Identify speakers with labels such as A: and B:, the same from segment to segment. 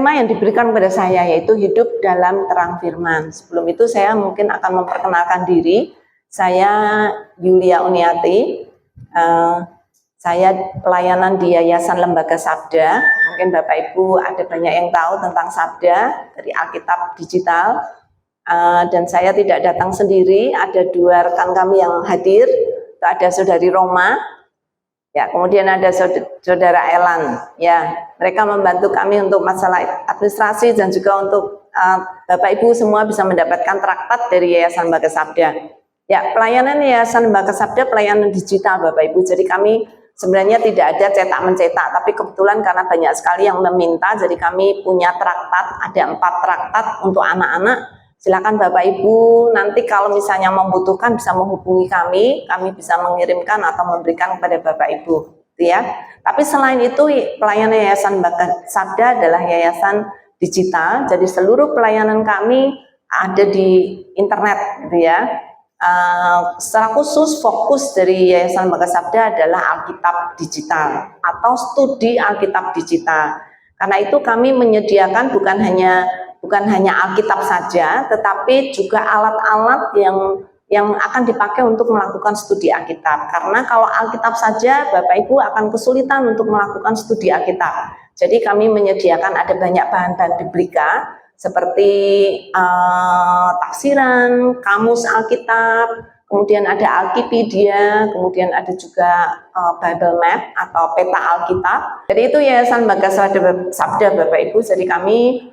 A: tema yang diberikan kepada saya yaitu hidup dalam terang firman. Sebelum itu saya mungkin akan memperkenalkan diri. Saya Yulia Uniati. Saya pelayanan di Yayasan Lembaga Sabda. Mungkin Bapak Ibu ada banyak yang tahu tentang Sabda dari Alkitab Digital. Dan saya tidak datang sendiri. Ada dua rekan kami yang hadir. Ada Saudari Roma. Ya, kemudian ada Saudara Elan, ya, mereka membantu kami untuk masalah administrasi dan juga untuk Bapak Ibu semua bisa mendapatkan traktat dari Yayasan Lembaga Sabda. Ya, pelayanan Yayasan Lembaga Sabda pelayanan digital Bapak Ibu. Jadi kami sebenarnya tidak ada cetak mencetak, tapi kebetulan karena banyak sekali yang meminta, jadi kami punya traktat, ada 4 traktat untuk anak-anak. Silakan Bapak Ibu nanti kalau misalnya membutuhkan bisa menghubungi kami bisa mengirimkan atau memberikan kepada Bapak Ibu, ya. Tapi selain itu pelayanan Yayasan Lembaga Sabda adalah yayasan digital, jadi seluruh pelayanan kami ada di internet, gitu ya. Secara khusus fokus dari Yayasan Lembaga Sabda adalah Alkitab Digital atau studi Alkitab Digital. Karena itu kami menyediakan bukan hanya Alkitab saja, tetapi juga alat-alat yang akan dipakai untuk melakukan studi Alkitab. Karena kalau Alkitab saja, Bapak Ibu akan kesulitan untuk melakukan studi Alkitab. Jadi kami menyediakan ada banyak bahan-bahan biblika, seperti tafsiran, kamus Alkitab, kemudian ada Alkipedia, kemudian ada juga Bible Map atau peta Alkitab. Jadi itu Yayasan Lembaga Sabda Bapak Ibu. Jadi kami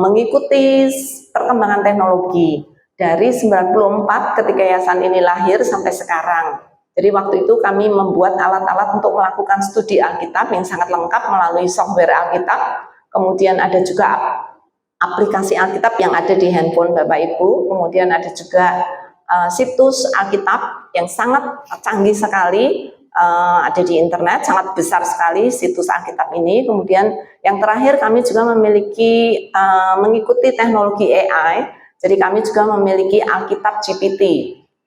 A: mengikuti perkembangan teknologi dari 94 ketika yayasan ini lahir sampai sekarang. Jadi waktu itu kami membuat alat-alat untuk melakukan studi Alkitab yang sangat lengkap melalui software Alkitab. Kemudian ada juga aplikasi Alkitab yang ada di handphone Bapak Ibu. Kemudian ada juga situs Alkitab yang sangat canggih sekali. Ada di internet, sangat besar sekali situs Alkitab ini. Kemudian yang terakhir kami juga memiliki mengikuti teknologi AI. Jadi kami juga memiliki Alkitab GPT.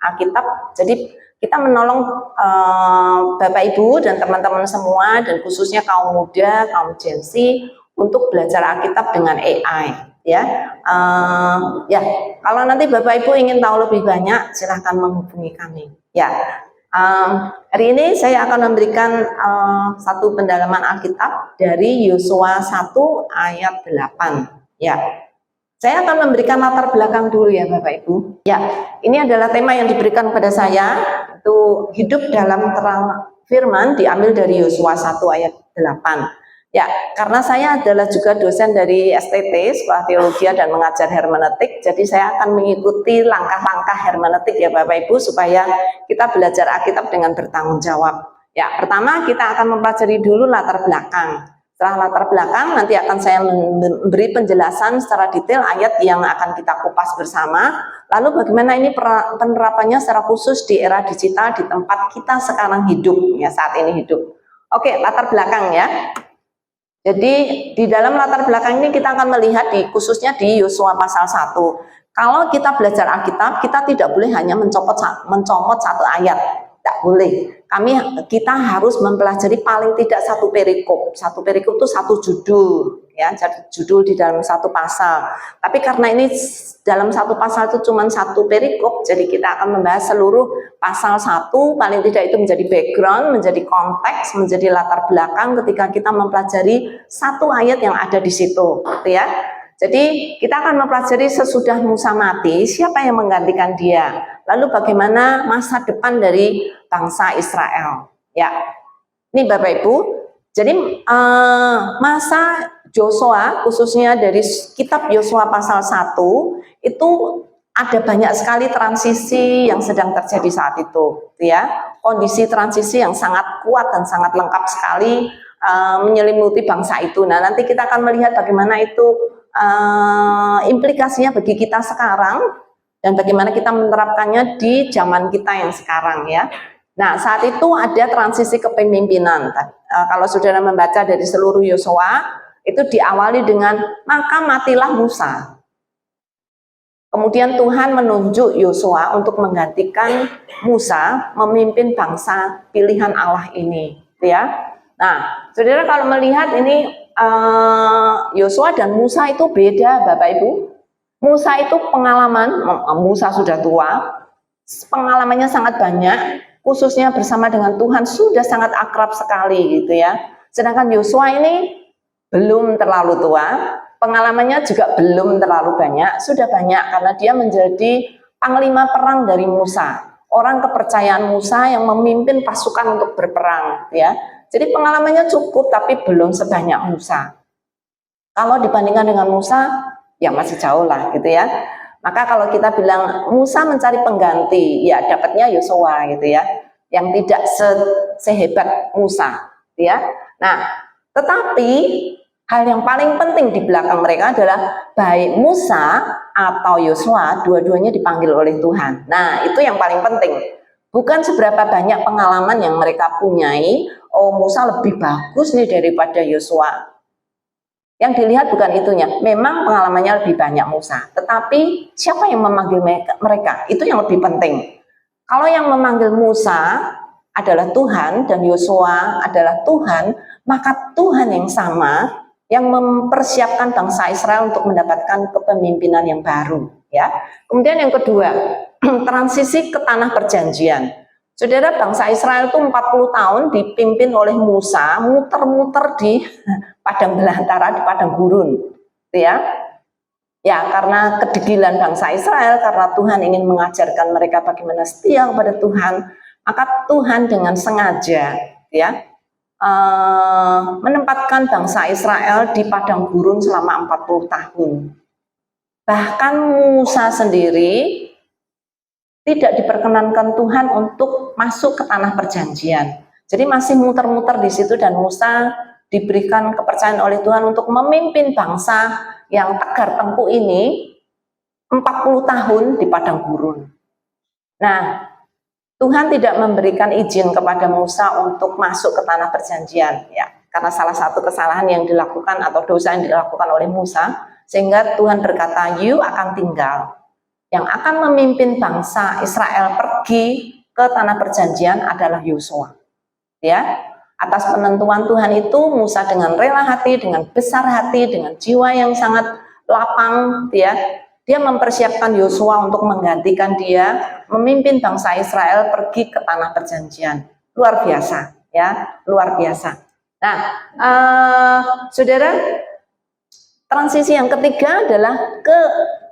A: Alkitab, jadi kita menolong Bapak Ibu dan teman-teman semua dan khususnya kaum muda, kaum Gen Z untuk belajar Alkitab dengan AI. Ya, ya. Kalau nanti Bapak Ibu ingin tahu lebih banyak, silahkan menghubungi kami. Ya. Hari ini saya akan memberikan satu pendalaman Alkitab dari Yosua 1 ayat 8. Ya, saya akan memberikan latar belakang dulu ya Bapak Ibu. Ya, ini adalah tema yang diberikan kepada saya, itu hidup dalam terang firman, diambil dari Yosua 1 ayat 8. Ya, karena saya adalah juga dosen dari STT, Sekolah Teologi dan Mengajar Hermeneutik, jadi saya akan mengikuti langkah-langkah hermeneutik ya Bapak Ibu, supaya kita belajar Alkitab dengan bertanggung jawab. Ya, pertama kita akan mempelajari dulu latar belakang. Setelah latar belakang, nanti akan saya memberi penjelasan secara detail ayat yang akan kita kupas bersama. Lalu bagaimana ini penerapannya secara khusus di era digital di tempat kita sekarang hidup, ya saat ini hidup. Oke, latar belakang ya. Jadi di dalam latar belakang ini kita akan melihat khususnya di Yosua pasal 1. Kalau kita belajar Alkitab, kita tidak boleh hanya mencomot satu ayat. Tidak boleh. Kita harus mempelajari paling tidak satu perikop. Satu perikop itu satu judul, ya, jadi judul di dalam satu pasal. Tapi karena ini dalam satu pasal itu cuma satu perikop, jadi kita akan membahas seluruh pasal 1, paling tidak itu menjadi background, menjadi konteks, menjadi latar belakang ketika kita mempelajari satu ayat yang ada di situ, gitu ya. Jadi kita akan mempelajari sesudah Musa mati, siapa yang menggantikan dia, lalu bagaimana masa depan dari bangsa Israel. Ya, ini Bapak Ibu. Jadi masa Yosua, khususnya dari kitab Yosua pasal 1, itu ada banyak sekali transisi yang sedang terjadi saat itu, ya. Kondisi transisi yang sangat kuat dan sangat lengkap sekali menyelimuti bangsa itu. Nah, nanti kita akan melihat bagaimana itu implikasinya bagi kita sekarang dan bagaimana kita menerapkannya di zaman kita yang sekarang, ya. Nah, saat itu ada transisi kepemimpinan. Kalau saudara membaca dari seluruh Yosua, itu diawali dengan maka matilah Musa. Kemudian Tuhan menunjuk Yosua untuk menggantikan Musa memimpin bangsa pilihan Allah ini, ya. Nah, saudara kalau melihat ini Yosua dan Musa itu beda, Bapak Ibu. Musa itu pengalaman, Musa sudah tua, pengalamannya sangat banyak, khususnya bersama dengan Tuhan sudah sangat akrab sekali gitu ya. Sedangkan Yosua ini belum terlalu tua, pengalamannya juga belum terlalu banyak, sudah banyak karena dia menjadi panglima perang dari Musa, orang kepercayaan Musa yang memimpin pasukan untuk berperang ya. Jadi pengalamannya cukup tapi belum sebanyak Musa. Kalau dibandingkan dengan Musa ya masih jauh lah gitu ya. Maka kalau kita bilang Musa mencari pengganti, ya dapatnya Yosua gitu ya, yang tidak sehebat Musa ya. Nah, tetapi hal yang paling penting di belakang mereka adalah baik Musa atau Yosua, dua-duanya dipanggil oleh Tuhan. Nah, itu yang paling penting. Bukan seberapa banyak pengalaman yang mereka punyai, oh Musa lebih bagus nih daripada Yosua. Yang dilihat bukan itunya, memang pengalamannya lebih banyak Musa. Tetapi siapa yang memanggil mereka? Itu yang lebih penting. Kalau yang memanggil Musa adalah Tuhan dan Yosua adalah Tuhan, maka Tuhan yang sama yang mempersiapkan bangsa Israel untuk mendapatkan kepemimpinan yang baru ya. Kemudian yang kedua, transisi ke tanah perjanjian. Saudara, bangsa Israel itu 40 tahun dipimpin oleh Musa, muter-muter di padang belantara, di padang gurun ya. Ya, karena kedegilan bangsa Israel, karena Tuhan ingin mengajarkan mereka bagaimana setia kepada Tuhan, maka Tuhan dengan sengaja ya menempatkan bangsa Israel di padang gurun selama 40 tahun. Bahkan Musa sendiri tidak diperkenankan Tuhan untuk masuk ke tanah perjanjian. Jadi masih muter-muter di situ dan Musa diberikan kepercayaan oleh Tuhan untuk memimpin bangsa yang tegar tengkuk ini 40 tahun di padang gurun. Nah, Tuhan tidak memberikan izin kepada Musa untuk masuk ke tanah perjanjian ya, karena salah satu kesalahan yang dilakukan atau dosa yang dilakukan oleh Musa, sehingga Tuhan berkata, "You akan tinggal." Yang akan memimpin bangsa Israel pergi ke tanah perjanjian adalah Yosua. Ya, atas penentuan Tuhan itu Musa dengan rela hati, dengan besar hati, dengan jiwa yang sangat lapang, ya, dia mempersiapkan Yosua untuk menggantikan dia memimpin bangsa Israel pergi ke tanah perjanjian. Luar biasa, ya, luar biasa. Nah, saudara, transisi yang ketiga adalah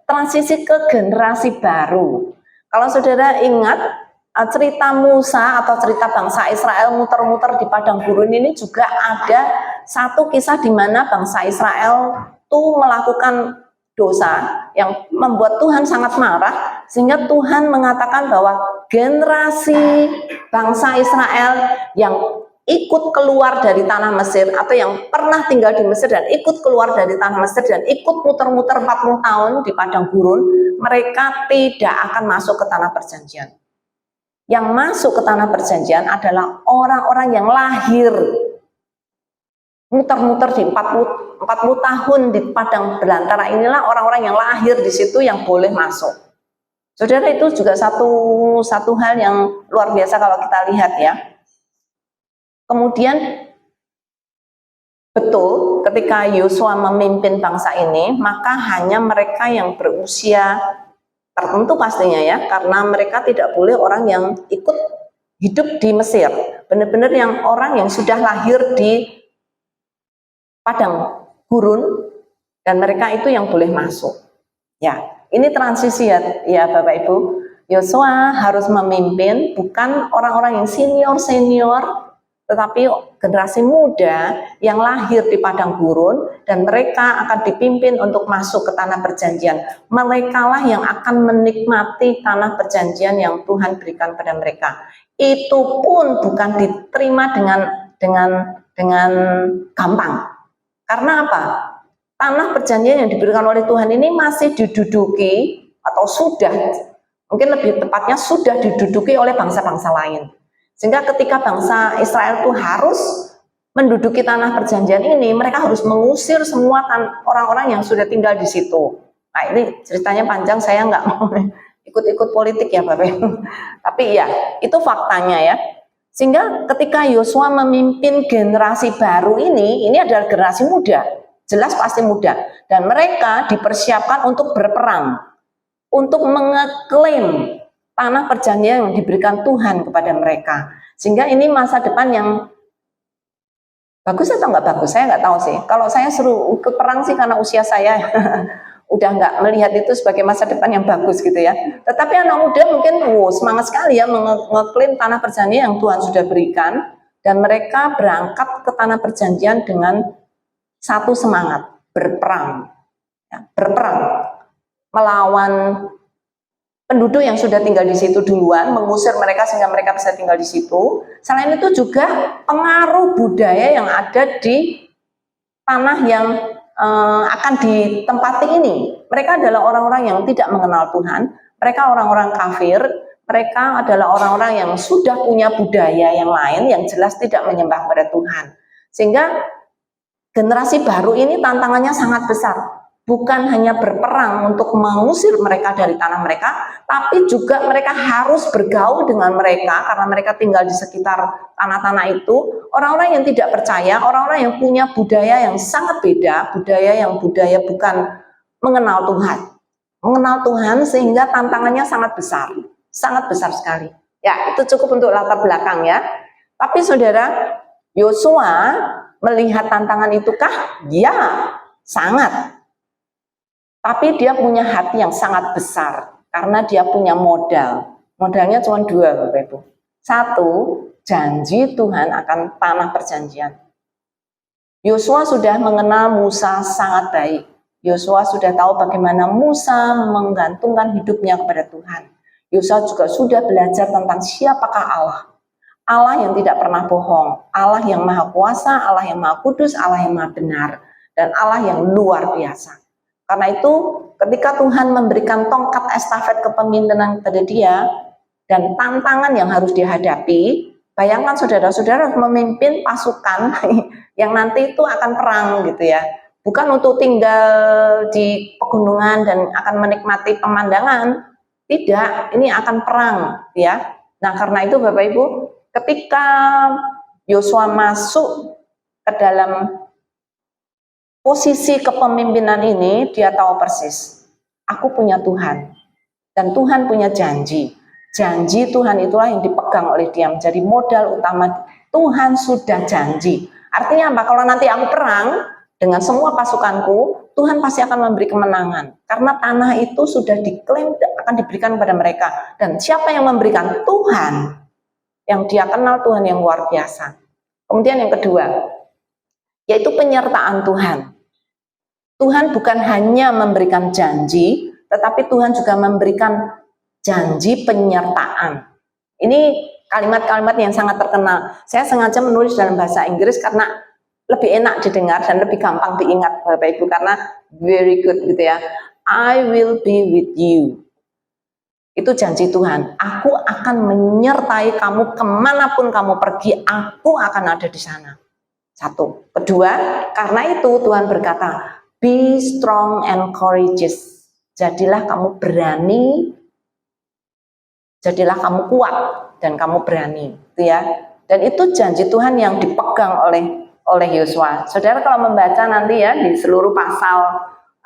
A: transisi ke generasi baru. Kalau saudara ingat cerita Musa atau cerita bangsa Israel muter-muter di padang gurun ini juga ada satu kisah di mana bangsa Israel tuh melakukan dosa yang membuat Tuhan sangat marah, sehingga Tuhan mengatakan bahwa generasi bangsa Israel yang ikut keluar dari tanah Mesir atau yang pernah tinggal di Mesir dan ikut keluar dari tanah Mesir dan ikut muter-muter 40 tahun di padang gurun, mereka tidak akan masuk ke tanah perjanjian. Yang masuk ke tanah perjanjian adalah orang-orang yang lahir muter-muter di 40 tahun di padang belantara, inilah orang-orang yang lahir di situ yang boleh masuk. Saudara, itu juga satu hal yang luar biasa kalau kita lihat ya. Kemudian betul ketika Yosua memimpin bangsa ini, maka hanya mereka yang berusia tertentu pastinya ya, karena mereka tidak boleh orang yang ikut hidup di Mesir, benar-benar yang orang yang sudah lahir di padang gurun, dan mereka itu yang boleh masuk. Ya, ini transisi ya Bapak Ibu. Yosua harus memimpin bukan orang-orang yang senior, tetapi generasi muda yang lahir di padang gurun, dan mereka akan dipimpin untuk masuk ke tanah perjanjian. Mereka lah yang akan menikmati tanah perjanjian yang Tuhan berikan pada mereka. Itu pun bukan diterima dengan gampang. Karena apa? Tanah perjanjian yang diberikan oleh Tuhan ini masih diduduki atau sudah, mungkin lebih tepatnya sudah diduduki oleh bangsa-bangsa lain. Sehingga ketika bangsa Israel itu harus menduduki tanah perjanjian ini, mereka harus mengusir semua orang-orang yang sudah tinggal di situ. Nah, ini ceritanya panjang, saya nggak mau ikut-ikut politik ya Bapak Ibu. Tapi ya, itu faktanya ya. Sehingga ketika Yosua memimpin generasi baru ini adalah generasi muda, jelas pasti muda, dan mereka dipersiapkan untuk berperang, untuk mengeklaim tanah perjanjian yang diberikan Tuhan kepada mereka. Sehingga ini masa depan yang bagus atau nggak bagus, saya nggak tahu sih. Kalau saya suruh ikut perang sih karena usia saya udah nggak melihat itu sebagai masa depan yang bagus gitu ya. Tetapi anak muda mungkin semangat sekali ya mengeklaim tanah perjanjian yang Tuhan sudah berikan, dan mereka berangkat ke tanah perjanjian dengan satu semangat, berperang, ya, berperang melawan penduduk yang sudah tinggal di situ duluan, mengusir mereka sehingga mereka bisa tinggal di situ. Selain itu juga pengaruh budaya yang ada di tanah yang akan ditempati ini. Mereka adalah orang-orang yang tidak mengenal Tuhan, mereka orang-orang kafir, mereka adalah orang-orang yang sudah punya budaya yang lain yang jelas tidak menyembah pada Tuhan. Sehingga generasi baru ini tantangannya sangat besar. Bukan hanya berperang untuk mengusir mereka dari tanah mereka, tapi juga mereka harus bergaul dengan mereka karena mereka tinggal di sekitar tanah-tanah itu. Orang-orang yang tidak percaya, orang-orang yang punya budaya yang sangat beda, budaya bukan mengenal Tuhan. Mengenal Tuhan sehingga tantangannya sangat besar sekali. Ya, itu cukup untuk latar belakang ya. Tapi saudara, Yosua melihat tantangan itukah? Ya, sangat. Tapi dia punya hati yang sangat besar karena dia punya modal. Modalnya cuma dua, Bapak Ibu. Satu, janji Tuhan akan tanah perjanjian. Yosua sudah mengenal Musa sangat baik. Yosua sudah tahu bagaimana Musa menggantungkan hidupnya kepada Tuhan. Yosua juga sudah belajar tentang siapakah Allah. Allah yang tidak pernah bohong, Allah yang maha kuasa, Allah yang maha kudus, Allah yang maha benar, dan Allah yang luar biasa. Karena itu ketika Tuhan memberikan tongkat estafet kepemimpinan kepada dia dan tantangan yang harus dihadapi, bayangkan saudara-saudara memimpin pasukan yang nanti itu akan perang gitu ya. Bukan untuk tinggal di pegunungan dan akan menikmati pemandangan, tidak, ini akan perang ya. Nah karena itu Bapak Ibu, ketika Yosua masuk ke dalam posisi kepemimpinan ini, dia tahu persis, aku punya Tuhan, dan Tuhan punya janji. Janji Tuhan itulah yang dipegang oleh dia, menjadi modal utama. Tuhan sudah janji. Artinya apa? Kalau nanti aku perang dengan semua pasukanku, Tuhan pasti akan memberi kemenangan. Karena tanah itu sudah diklaim akan diberikan kepada mereka. Dan siapa yang memberikan? Tuhan. Yang dia kenal Tuhan yang luar biasa. Kemudian yang kedua, yaitu penyertaan Tuhan. Tuhan bukan hanya memberikan janji, tetapi Tuhan juga memberikan janji penyertaan. Ini kalimat-kalimat yang sangat terkenal. Saya sengaja menulis dalam bahasa Inggris karena lebih enak didengar dan lebih gampang diingat Bapak Ibu, karena very good gitu ya. I will be with you. Itu janji Tuhan. Aku akan menyertai kamu kemanapun kamu pergi, aku akan ada di sana. Satu. Kedua, karena itu Tuhan berkata, be strong and courageous. Jadilah kamu berani, jadilah kamu kuat dan kamu berani, gitu ya. Dan itu janji Tuhan yang dipegang oleh Yosua. Saudara kalau membaca nanti ya di seluruh pasal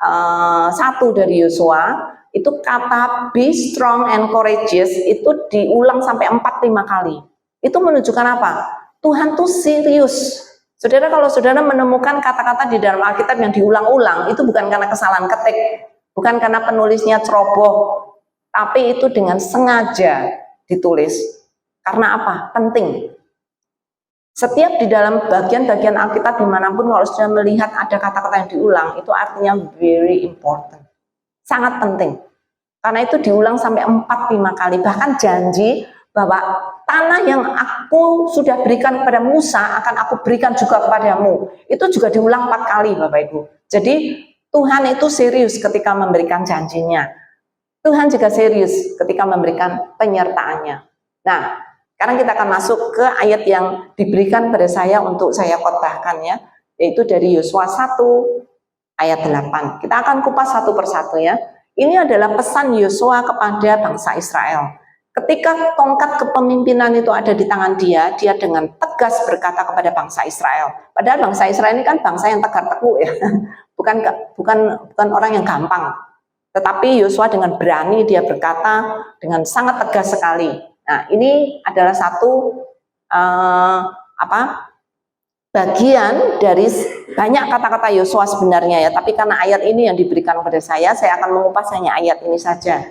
A: 1 dari Yosua, itu kata be strong and courageous itu diulang sampai 4-5 kali. Itu menunjukkan apa? Tuhan tuh serius. Saudara, kalau saudara menemukan kata-kata di dalam Alkitab yang diulang-ulang, itu bukan karena kesalahan ketik, bukan karena penulisnya ceroboh, tapi itu dengan sengaja ditulis. Karena apa? Penting. Setiap di dalam bagian-bagian Alkitab dimanapun, kalau sudah melihat ada kata-kata yang diulang, itu artinya very important. Sangat penting. Karena itu diulang sampai 4-5 kali. Bahkan janji bahwa tanah yang aku sudah berikan kepada Musa akan aku berikan juga kepadamu. Itu juga diulang 4 kali Bapak Ibu. Jadi Tuhan itu serius ketika memberikan janjinya. Tuhan juga serius ketika memberikan penyertaannya. Nah, sekarang kita akan masuk ke ayat yang diberikan pada saya untuk saya khotbahkan ya, yaitu dari Yosua 1 ayat 8. Kita akan kupas satu persatu ya. Ini adalah pesan Yosua kepada bangsa Israel. Ketika tongkat kepemimpinan itu ada di tangan dia, dia dengan tegas berkata kepada bangsa Israel. Padahal bangsa Israel ini kan bangsa yang tegar tenguk ya, bukan orang yang gampang. Tetapi Yosua dengan berani dia berkata dengan sangat tegas sekali. Nah, ini adalah satu bagian dari banyak kata-kata Yosua sebenarnya ya. Tapi karena ayat ini yang diberikan kepada saya akan mengupas hanya ayat ini saja.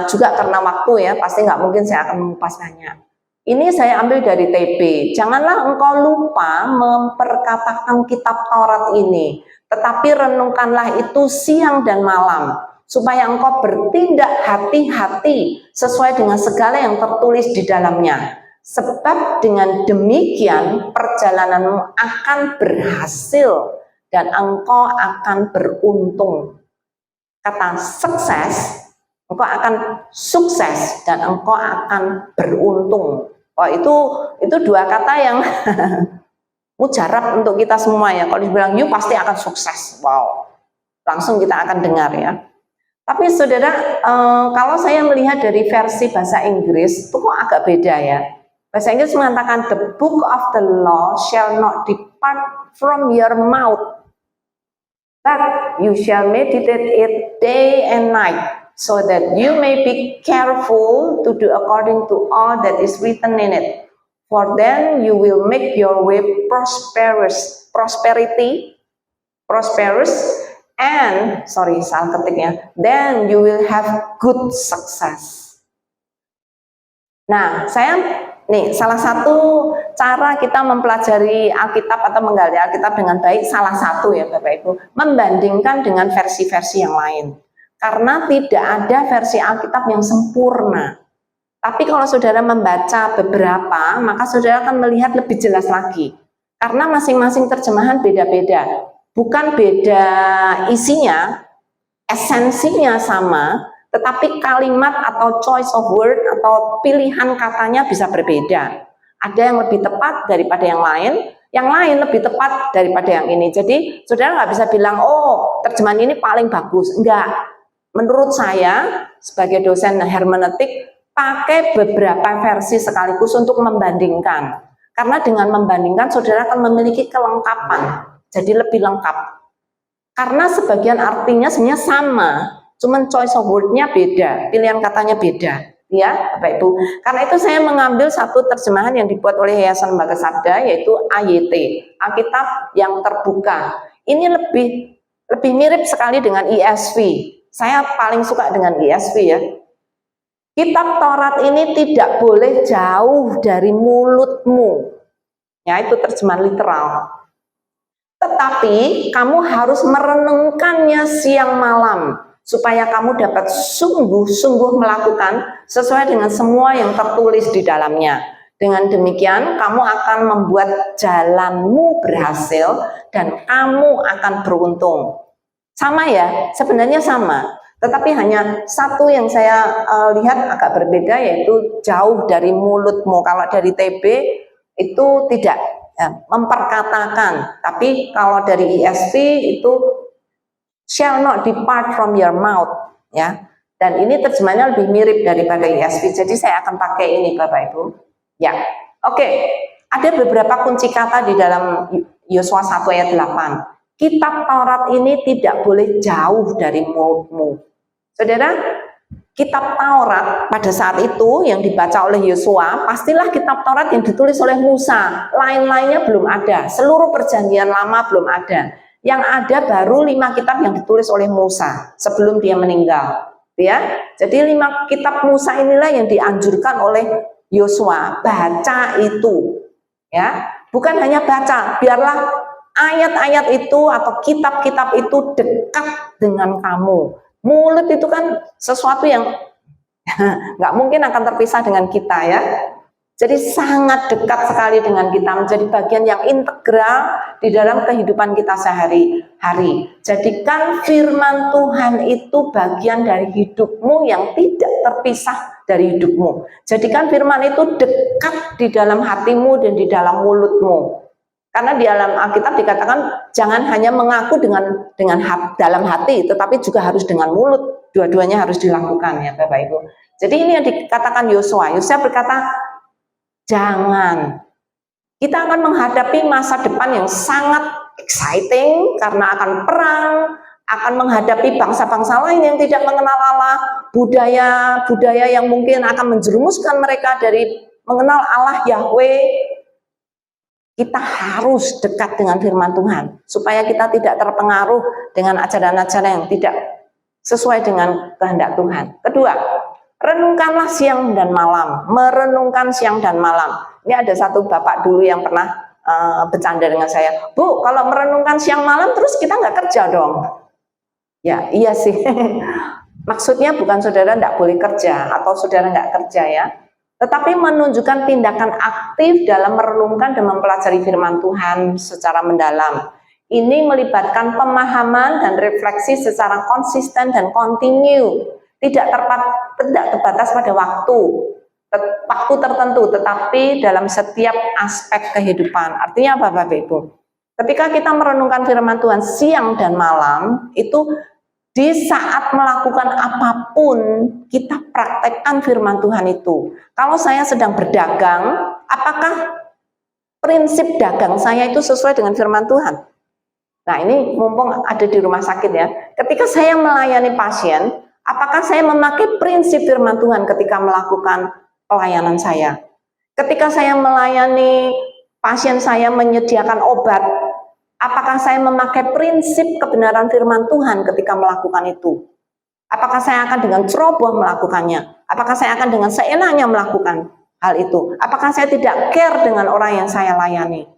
A: Juga karena waktu ya, pasti nggak mungkin saya akan mengupas banyak. Ini saya ambil dari TB. Janganlah engkau lupa memperkatakan kitab Taurat ini, tetapi renungkanlah itu siang dan malam, supaya engkau bertindak hati-hati sesuai dengan segala yang tertulis di dalamnya. Sebab dengan demikian perjalananmu akan berhasil dan engkau akan beruntung. Kata sukses, engkau akan sukses dan engkau akan beruntung. Oh, itu dua kata yang mujarab untuk kita semua ya. Kalau dibilang you pasti akan sukses, wow, langsung kita akan dengar ya. Tapi saudara, kalau saya melihat dari versi bahasa Inggris itu kok agak beda ya. Bahasa Inggris mengatakan the book of the law shall not depart from your mouth, but you shall meditate it day and night, so that you may be careful to do according to all that is written in it. For then you will make your way prosperous, and salah ketiknya, then you will have good success. Nah, salah satu cara kita mempelajari Alkitab atau menggali Alkitab dengan baik, salah satu ya Bapak Ibu, membandingkan dengan versi-versi yang lain. Karena tidak ada versi Alkitab yang sempurna. Tapi kalau saudara membaca beberapa, maka saudara akan melihat lebih jelas lagi. Karena masing-masing terjemahan beda-beda. Bukan beda isinya, esensinya sama, tetapi kalimat atau choice of word atau pilihan katanya bisa berbeda. Ada yang lebih tepat daripada yang lain lebih tepat daripada yang ini. Jadi saudara nggak bisa bilang, oh terjemahan ini paling bagus. Enggak. Menurut saya sebagai dosen hermeneutik, pakai beberapa versi sekaligus untuk membandingkan. Karena dengan membandingkan saudara akan memiliki kelengkapan. Jadi lebih lengkap. Karena sebagian artinya sebenarnya sama, cuman choice of word-nya beda, pilihan katanya beda, ya Bapak Ibu. Karena itu saya mengambil satu terjemahan yang dibuat oleh Yayasan Lembaga Sabda, yaitu AYT, Alkitab yang Terbuka. Ini lebih mirip sekali dengan ESV. Saya paling suka dengan ESV ya. Kitab Taurat ini tidak boleh jauh dari mulutmu. Ya, itu terjemahan literal. Tetapi kamu harus merenungkannya siang malam, supaya kamu dapat sungguh-sungguh melakukan sesuai dengan semua yang tertulis di dalamnya. Dengan demikian kamu akan membuat jalanmu berhasil dan kamu akan beruntung. Sama ya, sebenarnya sama. Tetapi hanya satu yang saya lihat agak berbeda, yaitu jauh dari mulutmu. Kalau dari TB itu tidak memperkatakan, tapi kalau dari ESV itu shall not depart from your mouth, ya. Dan ini terjemahnya lebih mirip daripada ESV. Jadi saya akan pakai ini Bapak Ibu. Ya. Oke. Ada beberapa kunci kata di dalam Yosua 1 ayat 8. Kitab Taurat ini tidak boleh jauh dari mulutmu. Saudara, kitab Taurat pada saat itu yang dibaca oleh Yosua, pastilah kitab Taurat yang ditulis oleh Musa. Lain-lainnya belum ada. Seluruh perjanjian lama belum ada. Yang ada baru 5 kitab yang ditulis oleh Musa sebelum dia meninggal. Ya, jadi 5 kitab Musa inilah yang dianjurkan oleh Yosua. Baca itu, ya, bukan hanya baca. Biarlah ayat-ayat itu atau kitab-kitab itu dekat dengan kamu. Mulut itu kan sesuatu yang nggak mungkin akan terpisah dengan kita ya. Jadi sangat dekat sekali dengan kita, menjadi bagian yang integral di dalam kehidupan kita sehari-hari. Jadikan firman Tuhan itu bagian dari hidupmu yang tidak terpisah dari hidupmu. Jadikan firman itu dekat di dalam hatimu dan di dalam mulutmu. Karena di dalam Alkitab dikatakan jangan hanya mengaku dengan dalam hati, tetapi juga harus dengan mulut. Dua-duanya harus dilakukan ya Bapak Ibu. Jadi ini yang dikatakan Yosua. Yosua berkata, jangan. Kita akan menghadapi masa depan yang sangat exciting karena akan perang, akan menghadapi bangsa-bangsa lain yang tidak mengenal Allah, budaya yang mungkin akan menjerumuskan mereka dari mengenal Allah Yahweh. Kita harus dekat dengan firman Tuhan supaya kita tidak terpengaruh dengan ajaran-ajaran yang tidak sesuai dengan kehendak Tuhan. Kedua, renungkanlah siang dan malam, merenungkan siang dan malam. Ini ada satu bapak dulu yang pernah bercanda dengan saya, Bu, kalau merenungkan siang malam terus kita nggak kerja dong. Ya, iya sih. Maksudnya bukan saudara nggak boleh kerja atau saudara nggak kerja ya, tetapi menunjukkan tindakan aktif dalam merenungkan dan mempelajari firman Tuhan secara mendalam. Ini melibatkan pemahaman dan refleksi secara konsisten dan kontinu, tidak terbatas pada waktu tertentu, tetapi dalam setiap aspek kehidupan. Artinya apa Bapak Ibu? Ketika kita merenungkan firman Tuhan siang dan malam, itu di saat melakukan apapun, kita praktekkan firman Tuhan itu. Kalau saya sedang berdagang, apakah prinsip dagang saya itu sesuai dengan firman Tuhan? Nah, ini mumpung ada di rumah sakit ya. Ketika saya melayani pasien, apakah saya memakai prinsip firman Tuhan ketika melakukan pelayanan saya? Ketika saya melayani pasien saya menyediakan obat, apakah saya memakai prinsip kebenaran firman Tuhan ketika melakukan itu? Apakah saya akan dengan ceroboh melakukannya? Apakah saya akan dengan seenaknya melakukan hal itu? Apakah saya tidak care dengan orang yang saya layani?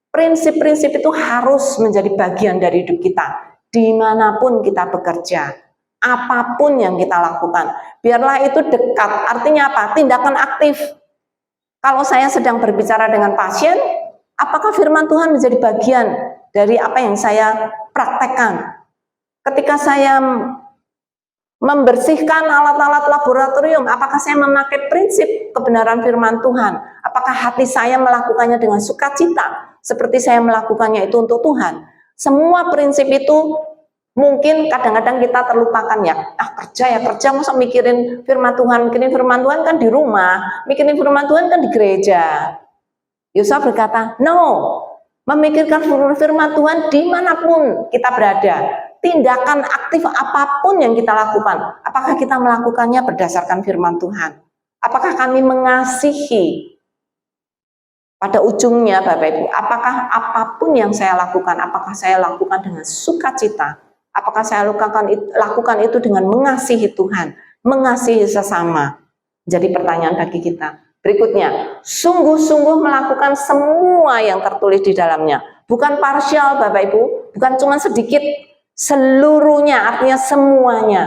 A: Prinsip-prinsip itu harus menjadi bagian dari hidup kita, dimanapun kita bekerja, apapun yang kita lakukan. Biarlah itu dekat, artinya apa? Tindakan aktif. Kalau saya sedang berbicara dengan pasien, apakah firman Tuhan menjadi bagian dari apa yang saya praktekkan? Ketika saya membersihkan alat-alat laboratorium, apakah saya memakai prinsip kebenaran firman Tuhan? Apakah hati saya melakukannya dengan sukacita, seperti saya melakukannya itu untuk Tuhan? Semua prinsip itu mungkin kadang-kadang kita terlupakan ya. Kerja, masa mikirin firman Tuhan kan di rumah, mikirin firman Tuhan kan di gereja. Yosua berkata, no, memikirkan firman Tuhan dimanapun kita berada. Tindakan aktif apapun yang kita lakukan, apakah kita melakukannya berdasarkan firman Tuhan? Apakah kami mengasihi? Pada ujungnya Bapak Ibu, apakah apapun yang saya lakukan, apakah saya lakukan dengan sukacita? Apakah saya lakukan itu dengan mengasihi Tuhan, mengasihi sesama? Jadi pertanyaan bagi kita. Berikutnya, sungguh-sungguh melakukan semua yang tertulis di dalamnya. Bukan parsial Bapak Ibu, bukan cuma sedikit, seluruhnya, artinya semuanya.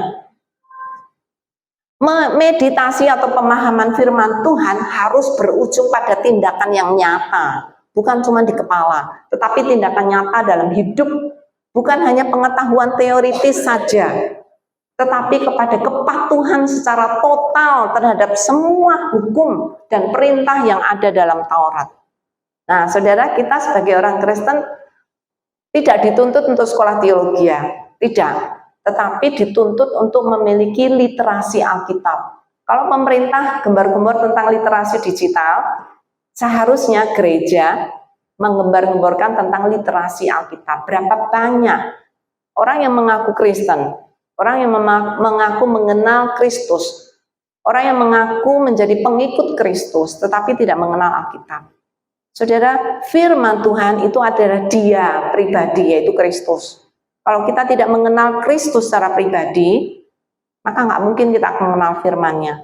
A: Meditasi atau pemahaman firman Tuhan harus berujung pada tindakan yang nyata, bukan cuma di kepala, tetapi tindakan nyata dalam hidup, bukan hanya pengetahuan teoritis saja, tetapi kepada kepatuhan secara total terhadap semua hukum dan perintah yang ada dalam Taurat. Nah, saudara, kita sebagai orang Kristen tidak dituntut untuk sekolah teologi, tidak, tetapi dituntut untuk memiliki literasi Alkitab. Kalau pemerintah gembar-gembor tentang literasi digital, seharusnya gereja menggembar-gemborkan tentang literasi Alkitab. Berapa banyak orang yang mengaku Kristen, orang yang mengaku mengenal Kristus, orang yang mengaku menjadi pengikut Kristus, tetapi tidak mengenal Alkitab. Saudara, firman Tuhan itu adalah Dia pribadi, yaitu Kristus. Kalau kita tidak mengenal Kristus secara pribadi, maka nggak mungkin kita akan mengenal firman-Nya.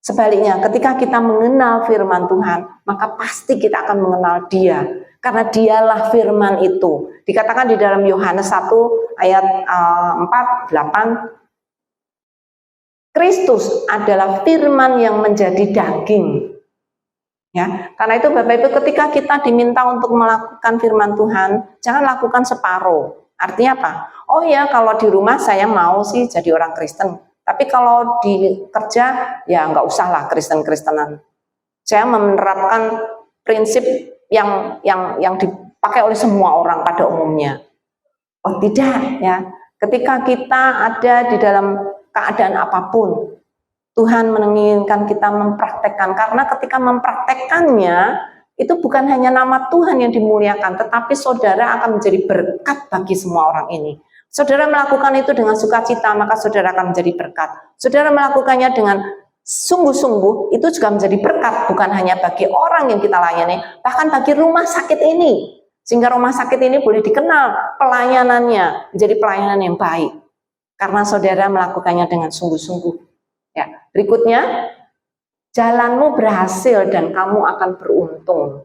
A: Sebaliknya, ketika kita mengenal firman Tuhan, maka pasti kita akan mengenal Dia. Karena Dialah firman itu. Dikatakan di dalam Yohanes 1 ayat 4, 8, Kristus adalah firman yang menjadi daging. Ya, karena itu Bapak Ibu, ketika kita diminta untuk melakukan firman Tuhan, jangan lakukan separuh. Artinya apa? Oh ya, kalau di rumah saya mau sih jadi orang Kristen, tapi kalau di kerja ya nggak usah lah Kristen-Kristenan. Saya menerapkan prinsip yang dipakai oleh semua orang pada umumnya. Oh tidak ya, ketika kita ada di dalam keadaan apapun, Tuhan menginginkan kita mempraktekkan, karena ketika mempraktekkannya, itu bukan hanya nama Tuhan yang dimuliakan, tetapi saudara akan menjadi berkat bagi semua orang ini. Saudara melakukan itu dengan sukacita, maka saudara akan menjadi berkat. Saudara melakukannya dengan sungguh-sungguh, itu juga menjadi berkat, bukan hanya bagi orang yang kita layani, bahkan bagi rumah sakit ini, sehingga rumah sakit ini boleh dikenal pelayanannya menjadi pelayanan yang baik, karena saudara melakukannya dengan sungguh-sungguh. Ya, berikutnya, jalanmu berhasil dan kamu akan beruntung.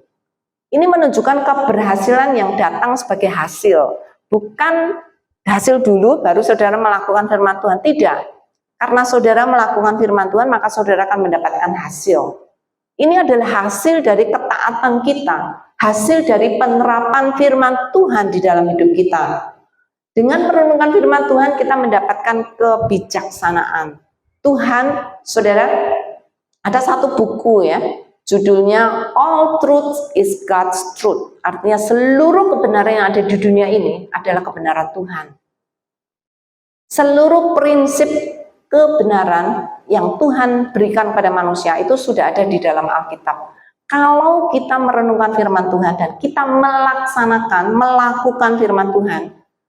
A: Ini menunjukkan keberhasilan yang datang sebagai hasil, bukan hasil dulu baru saudara melakukan firman Tuhan. Tidak, karena saudara melakukan firman Tuhan maka saudara akan mendapatkan hasil. Ini adalah hasil dari ketaatan kita, hasil dari penerapan firman Tuhan di dalam hidup kita. Dengan merenungkan firman Tuhan kita mendapatkan kebijaksanaan. Tuhan, saudara, ada satu buku ya, judulnya All Truth is God's Truth. Artinya seluruh kebenaran yang ada di dunia ini adalah kebenaran Tuhan. Seluruh prinsip kebenaran yang Tuhan berikan pada manusia itu sudah ada di dalam Alkitab. Kalau kita merenungkan firman Tuhan dan kita melakukan firman Tuhan,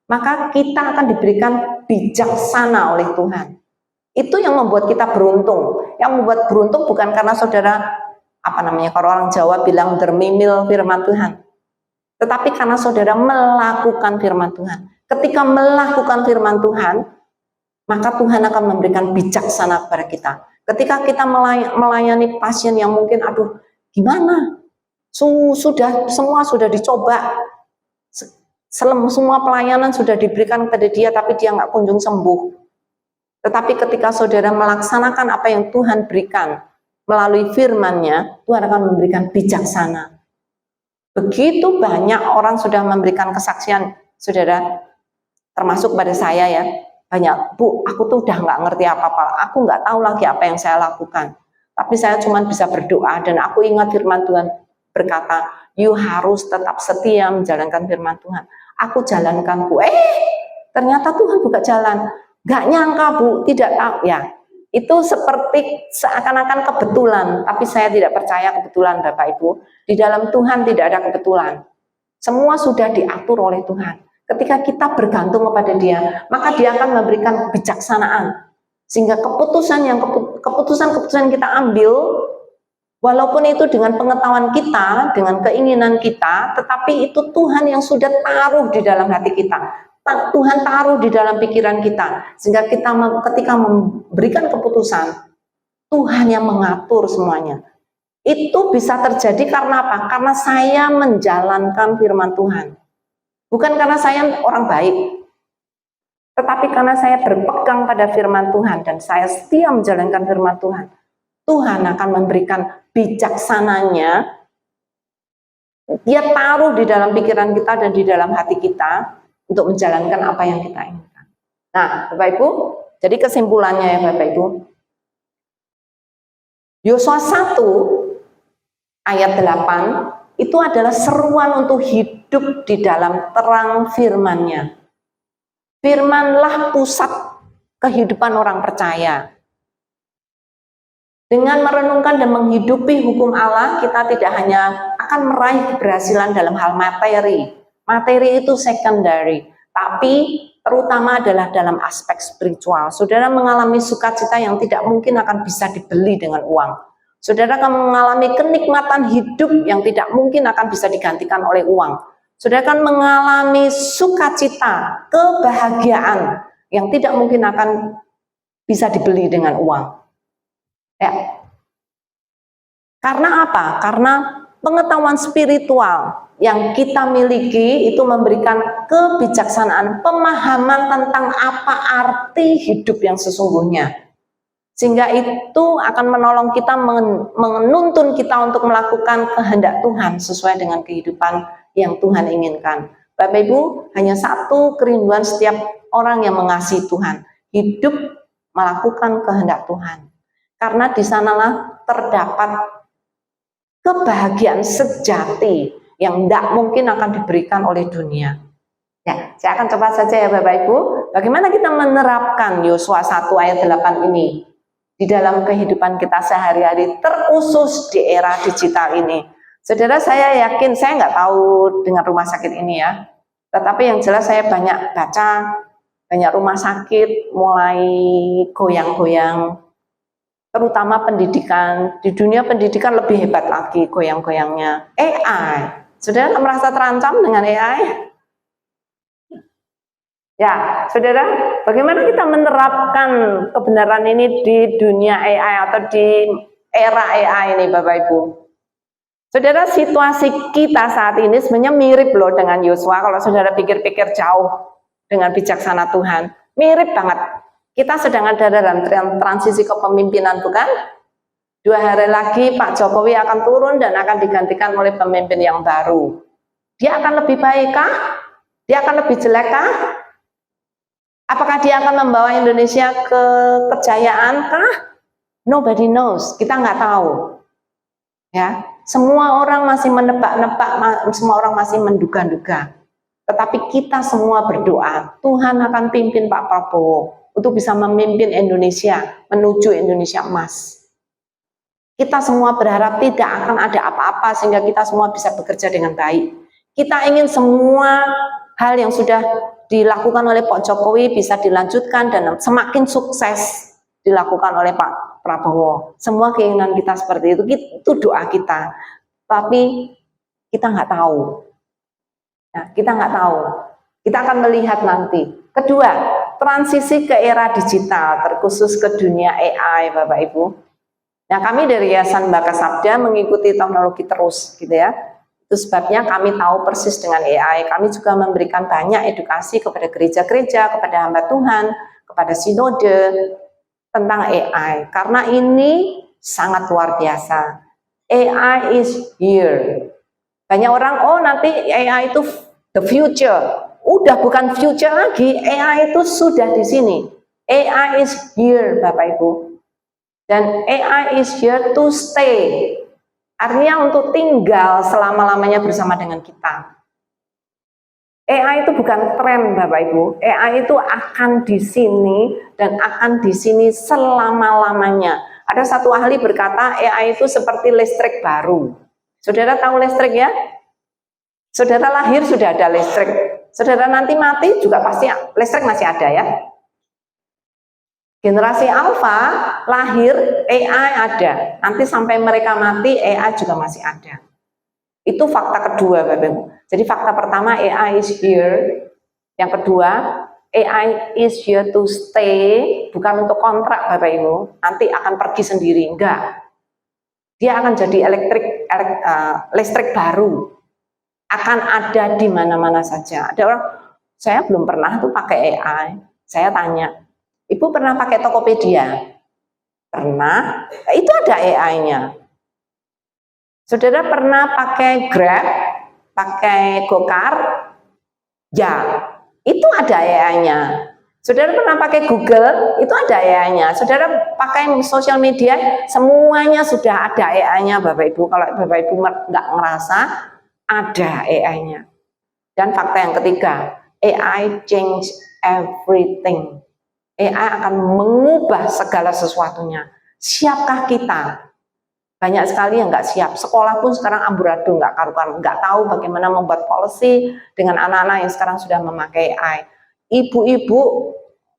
A: maka kita akan diberikan bijaksana oleh Tuhan. Itu yang membuat kita beruntung. Yang membuat beruntung bukan karena saudara, kalau orang Jawa bilang dermimil firman Tuhan, tetapi karena saudara melakukan firman Tuhan. Ketika melakukan firman Tuhan, maka Tuhan akan memberikan bijaksana kepada kita. Ketika kita melayani pasien yang mungkin, gimana? Semua sudah dicoba, semua pelayanan sudah diberikan kepada dia, tapi dia nggak kunjung sembuh. Tetapi ketika saudara melaksanakan apa yang Tuhan berikan melalui firman-Nya, Tuhan akan memberikan bijaksana. Begitu banyak orang sudah memberikan kesaksian, saudara, termasuk pada saya ya, banyak, Bu, aku tuh udah nggak ngerti apa-apa, aku nggak tahu lagi apa yang saya lakukan. Tapi saya cuma bisa berdoa, dan aku ingat firman Tuhan berkata, you harus tetap setia menjalankan firman Tuhan. Aku jalankan, Bu. Ternyata Tuhan buka jalan. Gak nyangka, Bu, tidak tahu ya. Itu seperti seakan-akan kebetulan, tapi saya tidak percaya kebetulan, Bapak Ibu. Di dalam Tuhan tidak ada kebetulan. Semua sudah diatur oleh Tuhan. Ketika kita bergantung kepada Dia, maka Dia akan memberikan kebijaksanaan. Sehingga keputusan yang kita ambil, walaupun itu dengan pengetahuan kita, dengan keinginan kita, tetapi itu Tuhan yang sudah taruh di dalam hati kita. Tuhan taruh di dalam pikiran kita, sehingga kita ketika memberikan keputusan, Tuhan yang mengatur semuanya. Itu bisa terjadi karena apa? Karena saya menjalankan firman Tuhan. Bukan karena saya orang baik, tetapi karena saya berpegang pada firman Tuhan dan saya setia menjalankan firman Tuhan. Tuhan akan memberikan bijaksananya. Dia taruh di dalam pikiran kita dan di dalam hati kita untuk menjalankan apa yang kita inginkan. Nah, Bapak Ibu, jadi kesimpulannya ya Bapak Ibu, Yosua 1 ayat 8 itu adalah seruan untuk hidup di dalam terang firman-Nya. Firmanlah pusat kehidupan orang percaya. Dengan merenungkan dan menghidupi hukum Allah, kita tidak hanya akan meraih keberhasilan dalam hal materi. Materi itu secondary, tapi terutama adalah dalam aspek spiritual. Saudara mengalami sukacita yang tidak mungkin akan bisa dibeli dengan uang. Saudara akan mengalami kenikmatan hidup yang tidak mungkin akan bisa digantikan oleh uang. Saudara akan mengalami sukacita, kebahagiaan yang tidak mungkin akan bisa dibeli dengan uang. Ya. Karena apa? Karena pengetahuan spiritual yang kita miliki itu memberikan kebijaksanaan, pemahaman tentang apa arti hidup yang sesungguhnya. Sehingga itu akan menolong kita, menuntun kita untuk melakukan kehendak Tuhan sesuai dengan kehidupan yang Tuhan inginkan. Bapak Ibu, hanya satu kerinduan setiap orang yang mengasihi Tuhan, hidup melakukan kehendak Tuhan. Karena di sanalah terdapat kebahagiaan sejati yang tidak mungkin akan diberikan oleh dunia. Ya, saya akan coba saja ya Bapak Ibu, bagaimana kita menerapkan Yosua 1 ayat 8 ini. di dalam kehidupan kita sehari-hari, terkhusus di era digital ini. Saudara, saya yakin, saya nggak tahu dengan rumah sakit ini ya, tetapi yang jelas saya banyak baca, banyak rumah sakit mulai goyang-goyang, terutama pendidikan. Di dunia pendidikan lebih hebat lagi goyang-goyangnya. AI. Saudara merasa terancam dengan AI? Ya, saudara, bagaimana kita menerapkan kebenaran ini di dunia AI atau di era AI ini, Bapak Ibu? Saudara, situasi kita saat ini sebenarnya mirip loh dengan Yosua. Kalau saudara pikir-pikir jauh dengan bijaksana Tuhan, mirip banget. Kita sedang ada dalam transisi kepemimpinan, bukan? 2 hari lagi Pak Jokowi akan turun dan akan digantikan oleh pemimpin yang baru. Dia akan lebih baik kah? Dia akan lebih jelek kah? Apakah dia akan membawa Indonesia ke kejayaan kah? Nobody knows, kita nggak tahu. Ya, semua orang masih menebak-nebak, semua orang masih menduga-duga. Tetapi kita semua berdoa, Tuhan akan pimpin Pak Prabowo untuk bisa memimpin Indonesia menuju Indonesia emas. Kita semua berharap tidak akan ada apa-apa sehingga kita semua bisa bekerja dengan baik. Kita ingin semua hal yang sudah dilakukan oleh Pak Jokowi bisa dilanjutkan dan semakin sukses dilakukan oleh Pak Prabowo. Semua keinginan kita seperti itu doa kita. Tapi kita nggak tahu. Nah, kita nggak tahu. Kita akan melihat nanti. Kedua, transisi ke era digital, terkhusus ke dunia AI, Bapak Ibu. Nah, kami dari Yayasan Baka Sabda mengikuti teknologi terus, gitu ya. Itu sebabnya kami tahu persis dengan AI. Kami juga memberikan banyak edukasi kepada gereja-gereja, kepada hamba Tuhan, kepada sinode tentang AI. Karena ini sangat luar biasa. AI is here. Banyak orang, oh nanti AI itu the future. Udah bukan future lagi, AI itu sudah di sini. AI is here, Bapak Ibu. Dan AI is here to stay. Artinya untuk tinggal selama-lamanya bersama dengan kita. AI itu bukan tren, Bapak Ibu. AI itu akan di sini dan akan di sini selama-lamanya. Ada satu ahli berkata AI itu seperti listrik baru. Saudara tahu listrik ya? Saudara lahir sudah ada listrik. Saudara nanti mati juga pasti listrik masih ada ya. Generasi alfa lahir AI ada, nanti sampai mereka mati AI juga masih ada. Itu fakta kedua, Bapak Ibu. Jadi fakta pertama AI is here, yang kedua AI is here to stay, bukan untuk kontrak Bapak Ibu, nanti akan pergi sendiri, enggak. Dia akan jadi listrik baru, akan ada di mana-mana saja. Ada orang, saya belum pernah tuh pakai AI, saya tanya, Ibu pernah pakai Tokopedia? Pernah, itu ada AI-nya. Saudara pernah pakai Grab, pakai Gokar? Ya, itu ada AI-nya. Saudara pernah pakai Google? Itu ada AI-nya. Saudara pakai sosial media? Semuanya sudah ada AI-nya, Bapak Ibu. Kalau Bapak Ibu nggak ngerasa, ada AI-nya. Dan fakta yang ketiga, AI change everything. AI akan mengubah segala sesuatunya. Siapkah kita? Banyak sekali yang nggak siap. Sekolah pun sekarang amburadul, nggak karuan, nggak tahu bagaimana membuat policy dengan anak-anak yang sekarang sudah memakai AI. Ibu-ibu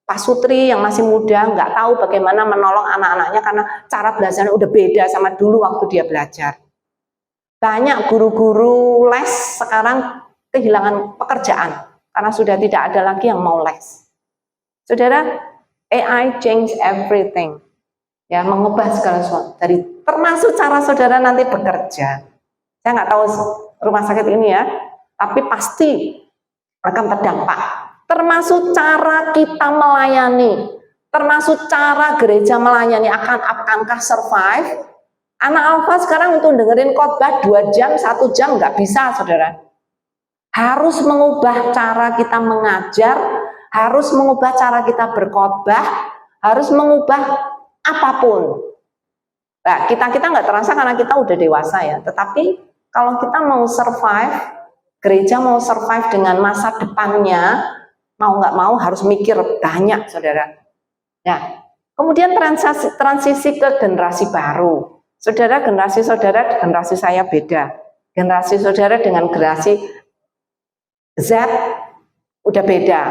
A: pasutri yang masih muda nggak tahu bagaimana menolong anak-anaknya karena cara belajarnya udah beda sama dulu waktu dia belajar. Banyak guru-guru les sekarang kehilangan pekerjaan karena sudah tidak ada lagi yang mau les. Saudara, AI change everything, ya, mengubah segala sesuatu. Dari termasuk cara saudara nanti bekerja. Saya nggak tahu rumah sakit ini ya, tapi pasti akan terdampak. Termasuk cara kita melayani, termasuk cara gereja melayani, akankah survive? Anak alfa sekarang untuk dengerin khotbah 2 jam, 1 jam nggak bisa, saudara. Harus mengubah cara kita mengajar, harus mengubah cara kita berkhotbah, harus mengubah apapun. Nah, kita nggak terasa karena kita udah dewasa ya. Tetapi kalau kita mau survive, gereja mau survive dengan masa depannya, mau nggak mau harus mikir banyak, saudara. Nah, Kemudian transisi ke generasi baru. Saudara, generasi saudara, generasi saya beda. Generasi saudara dengan generasi Z udah beda.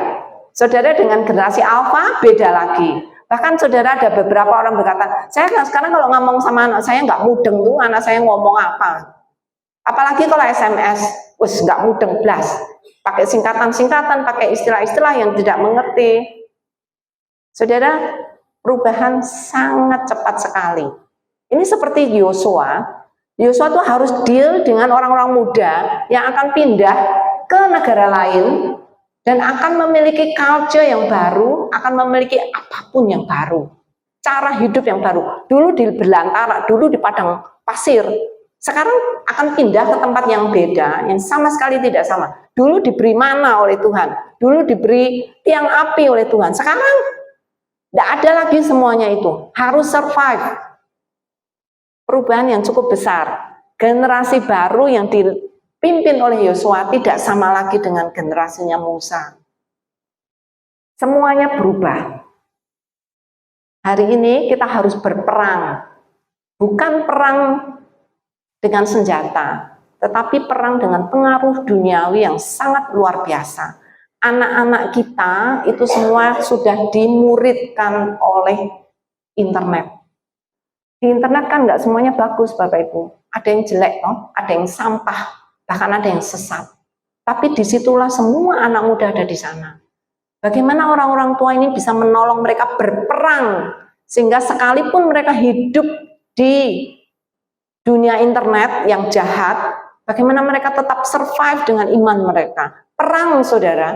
A: Saudara dengan generasi Alpha beda lagi. Bahkan saudara ada beberapa orang berkata, saya sekarang kalau ngomong sama anak saya nggak mudeng tuh, anak saya ngomong apa. Apalagi kalau SMS, wes nggak mudeng blas. Pakai singkatan-singkatan, pakai istilah-istilah yang tidak mengerti. Saudara, perubahan sangat cepat sekali. Ini seperti Yosua. Yosua tuh harus deal dengan orang-orang muda yang akan pindah ke negara lain dan akan memiliki culture yang baru, akan memiliki apapun yang baru, cara hidup yang baru. Dulu di belantara, dulu di padang pasir, sekarang akan pindah ke tempat yang beda, yang sama sekali tidak sama. Dulu diberi mana oleh Tuhan, dulu diberi tiang api oleh Tuhan, sekarang tidak ada lagi semuanya itu, harus survive. Perubahan yang cukup besar. Generasi baru yang dipimpin oleh Yosua tidak sama lagi dengan generasinya Musa. Semuanya berubah. Hari ini kita harus berperang. Bukan perang dengan senjata, tetapi perang dengan pengaruh duniawi yang sangat luar biasa. Anak-anak kita itu semua sudah dimuridkan oleh internet. Di internet kan nggak semuanya bagus Bapak Ibu. Ada yang jelek, ada yang sampah, bahkan ada yang sesat. Tapi disitulah semua anak muda ada di sana. Bagaimana orang-orang tua ini bisa menolong mereka berperang, sehingga sekalipun mereka hidup di dunia internet yang jahat, bagaimana mereka tetap survive dengan iman mereka. Perang saudara,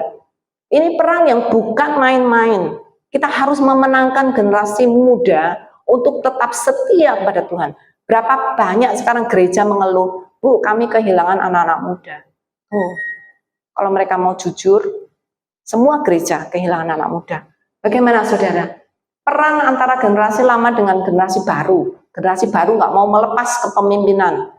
A: ini perang yang bukan main-main. Kita harus memenangkan generasi muda untuk tetap setia pada Tuhan. Berapa banyak sekarang gereja mengeluh, Bu, kami kehilangan anak-anak muda. Kalau mereka mau jujur, semua gereja kehilangan anak muda. Bagaimana saudara? Perang antara generasi lama dengan generasi baru. Generasi baru nggak mau melepas kepemimpinan.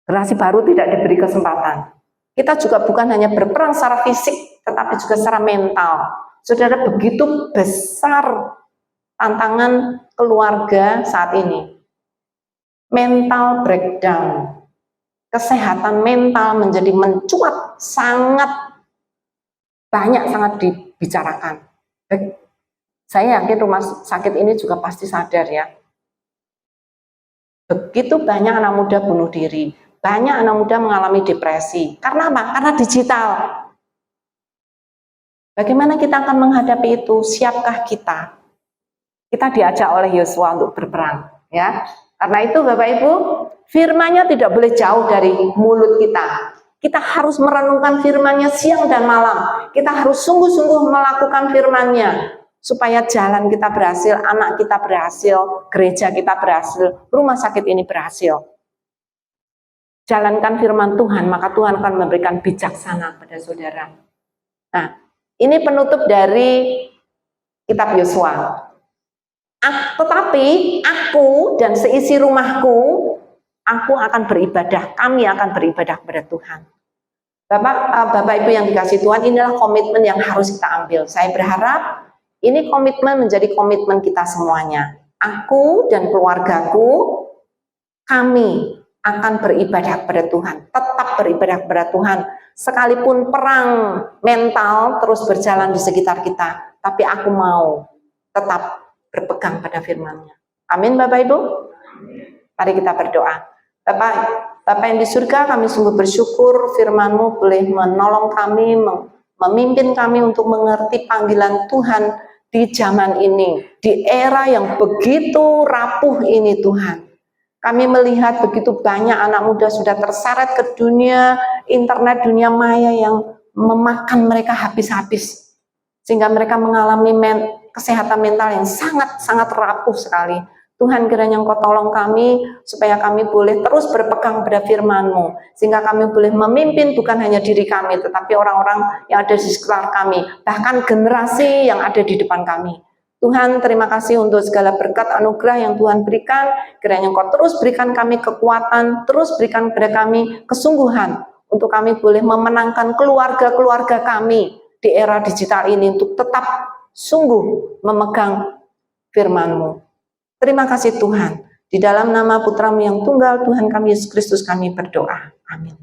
A: Generasi baru tidak diberi kesempatan. Kita juga bukan hanya berperang secara fisik, tetapi juga secara mental. Saudara, begitu besar tantangan keluarga saat ini. Mental breakdown, kesehatan mental menjadi mencuat sangat banyak, sangat dibicarakan. Saya yakin rumah sakit ini juga pasti sadar ya. Begitu banyak anak muda bunuh diri, banyak anak muda mengalami depresi. Karena apa? Karena digital. Bagaimana kita akan menghadapi itu? Siapkah kita? Kita diajak oleh Yosua untuk berperang, ya. Karena itu Bapak Ibu, firman-Nya tidak boleh jauh dari mulut kita. Kita harus merenungkan firman-Nya siang dan malam. Kita harus sungguh-sungguh melakukan firman-Nya supaya jalan kita berhasil, anak kita berhasil, gereja kita berhasil, rumah sakit ini berhasil. Jalankan firman Tuhan, maka Tuhan akan memberikan bijaksana pada saudara. Nah, ini penutup dari kitab Yosua. Tetapi aku dan seisi rumahku, aku akan beribadah, kami akan beribadah kepada Tuhan. Bapak Ibu yang dikasih Tuhan, inilah komitmen yang harus kita ambil. Saya berharap ini komitmen menjadi komitmen kita semuanya. Aku dan keluargaku, kami akan beribadah kepada Tuhan, tetap beribadah kepada Tuhan. Sekalipun perang mental terus berjalan di sekitar kita, tapi aku mau tetap berpegang pada firman-Nya. Amin Bapak Ibu. Mari kita berdoa. Bapak yang di surga, kami sungguh bersyukur firman-Mu boleh menolong kami, memimpin kami untuk mengerti panggilan Tuhan di zaman ini, di era yang begitu rapuh ini Tuhan. Kami melihat begitu banyak anak muda sudah terseret ke dunia internet, dunia maya yang memakan mereka habis-habis. Sehingga mereka mengalami kesehatan mental yang sangat-sangat rapuh sekali. Tuhan kiranya Engkau tolong kami supaya kami boleh terus berpegang pada firman-Mu, sehingga kami boleh memimpin bukan hanya diri kami tetapi orang-orang yang ada di sekitar kami, bahkan generasi yang ada di depan kami. Tuhan, terima kasih untuk segala berkat anugerah yang Tuhan berikan. Kiranya Engkau terus berikan kami kekuatan, terus berikan kepada kami kesungguhan untuk kami boleh memenangkan keluarga-keluarga kami di era digital ini untuk tetap sungguh memegang firman-Mu. Terima kasih Tuhan. Di dalam nama Putra-Mu yang tunggal, Tuhan kami Yesus Kristus kami berdoa. Amin.